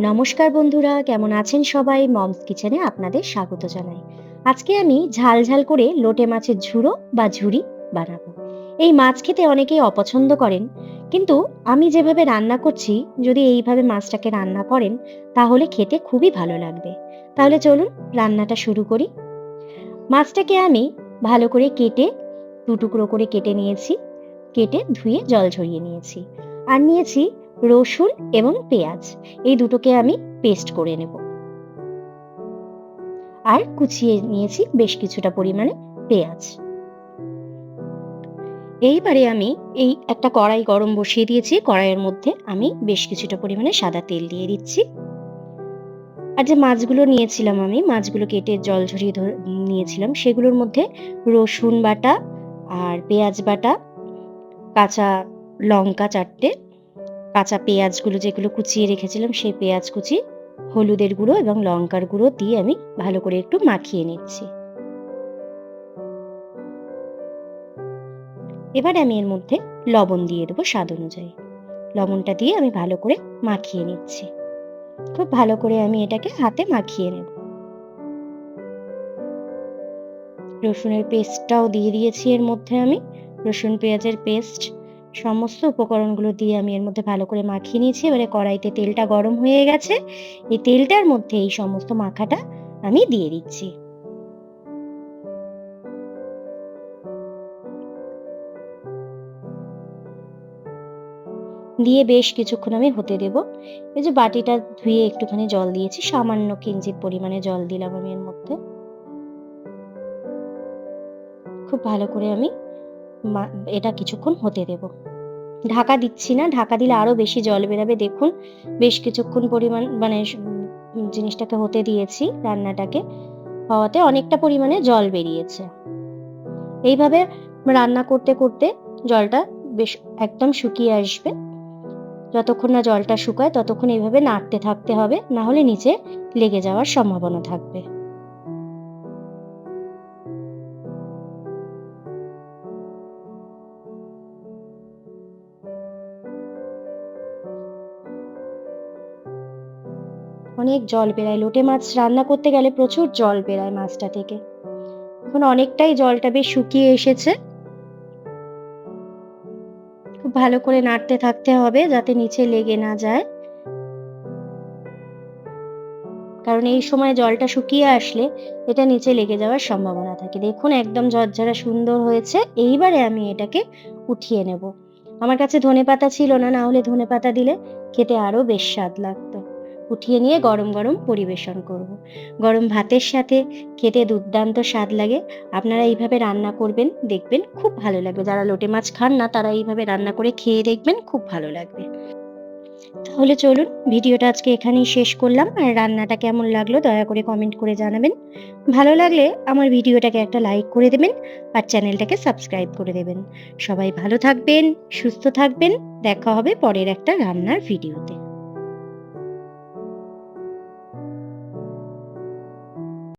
নমস্কার বন্ধুরা, কেমন আছেন সবাই? মমস কিচেনে আপনাদের স্বাগত জানাই। আজকে আমি ঝাল ঝাল করে লোটে মাছের ঝুড়ো বা ঝুরি বানাবো। এই মাছ খেতে অনেকেই অপছন্দ করেন, কিন্তু আমি যেভাবে রান্না করছি, যদি এইভাবে মাছটাকে রান্না করেন তাহলে খেতে খুবই ভালো লাগবে। তাহলে চলুন রান্নাটা শুরু করি। মাছটাকে আমি ভালো করে কেটে দু টুকরো করে কেটে নিয়েছি, কেটে ধুয়ে জল ঝরিয়ে নিয়েছি। আর নিয়েছি রসুন এবং পেঁয়াজ, এই দুটোকে আমি পেস্ট করে নেব। আর কুচিয়ে নিয়েছি বেশ কিছুটা পরিমাণে পেঁয়াজ। এইবারে আমি একটা কড়াই গরম বসিয়ে দিয়েছি। কড়াইয়ের মধ্যে আমি বেশ কিছুটা পরিমাণে সাদা তেল দিয়ে দিচ্ছি। আর যে মাছগুলো নিয়েছিলাম, আমি মাছগুলো কেটে জল ঝরিয়ে নিয়েছিলাম, সেগুলোর মধ্যে রসুন বাটা আর পেঁয়াজ বাটা, কাঁচা লঙ্কা 4টে, কাঁচা পেঁয়াজগুলো যেগুলো কুচিয়ে রেখেছিলাম সেই পেঁয়াজ কুচি, হলুদের গুঁড়ো এবং লঙ্কার গুঁড়ো দিয়ে আমি ভালো করে একটু মাখিয়ে নিচ্ছি। এবার আমি এর মধ্যে লবণ দিয়ে দেবো স্বাদ অনুযায়ী। লবণটা দিয়ে আমি ভালো করে মাখিয়ে নিচ্ছি। খুব ভালো করে আমি এটাকে হাতে মাখিয়ে নেব। রসুনের পেস্টটাও দিয়ে দিয়েছি এর মধ্যে আমি। রসুন পেঁয়াজের পেস্ট, সমস্ত উপকরণগুলো দিয়ে আমি এর মধ্যে ভালো করে মাখিয়ে নিয়েছি। এবারে কড়াইতে তেলটা গরম হয়ে গেছে। এই তেলটার মধ্যে এই সমস্ত মাখাটা আমি দিয়ে দিচ্ছি। দিয়ে বেশ কিছুক্ষণ আমি হতে দেব। এই যে বাটিটা ধুয়ে একটুখানি জল দিয়েছি, সামান্য কিঞ্চিত পরিমাণে জল দিলাম আমি এর মধ্যে। খুব ভালো করে আমি এটা কিছুক্ষণ হতে দেব। ঢাকা দিচ্ছি না, ঢাকা দিলে আরো বেশি জল বেরাবে। দেখুন বেশ কিছুক্ষণ পরিমাণ জিনিসটাকে হতে দিয়েছি, রান্নাটাকে হওয়াতে অনেকটা পরিমাণে জল বেরিয়েছে। এইভাবে রান্না করতে করতে জলটা বেশ একদম শুকিয়ে আসবে। যতক্ষণ না জলটা শুকায় ততক্ষণ এইভাবে নাড়তে থাকতে হবে, না হলে নিচে লেগে যাওয়ার সম্ভাবনা থাকবে। অনেক জল বেরায়, লোটে মাছ রান্না করতে গেলে প্রচুর জল বেরায় মাছটা থেকে। এখন অনেকটাই জলটা বেশ শুকিয়ে এসেছে। খুব ভালো করে নাড়তে থাকতে হবে যাতে নিচে লেগে না যায়, কারণ এই সময় জলটা শুকিয়ে আসলে এটা নিচে লেগে যাওয়ার সম্ভাবনা থাকে। দেখুন একদম ঝরঝরা সুন্দর হয়েছে। এইবারে আমি এটাকে উঠিয়ে নেব। আমার কাছে ধনেপাতা ছিল না, না হলে ধনেপাতা দিলে খেতে আরো বেশ স্বাদ লাগতো। উঠিয়ে নিয়ে গরম গরম পরিবেশন করব। গরম ভাতের সাথে খেতে দুর্দান্ত স্বাদ লাগে। আপনারা এইভাবে রান্না করবেন, দেখবেন খুব ভালো লাগবে। যারা লোটে মাছ খান না তারা এইভাবে রান্না করে খেয়ে দেখবেন, খুব ভালো লাগবে। তাহলে চলুন ভিডিওটা আজকে এখানেই শেষ করলাম। আর রান্নাটা কেমন লাগলো দয়া করে কমেন্ট করে জানাবেন। ভালো লাগলে আমার ভিডিওটাকে একটা লাইক করে দেবেন আর চ্যানেলটাকে সাবস্ক্রাইব করে দেবেন। সবাই ভালো থাকবেন, সুস্থ থাকবেন। দেখা হবে পরের একটা রান্নার ভিডিওতে।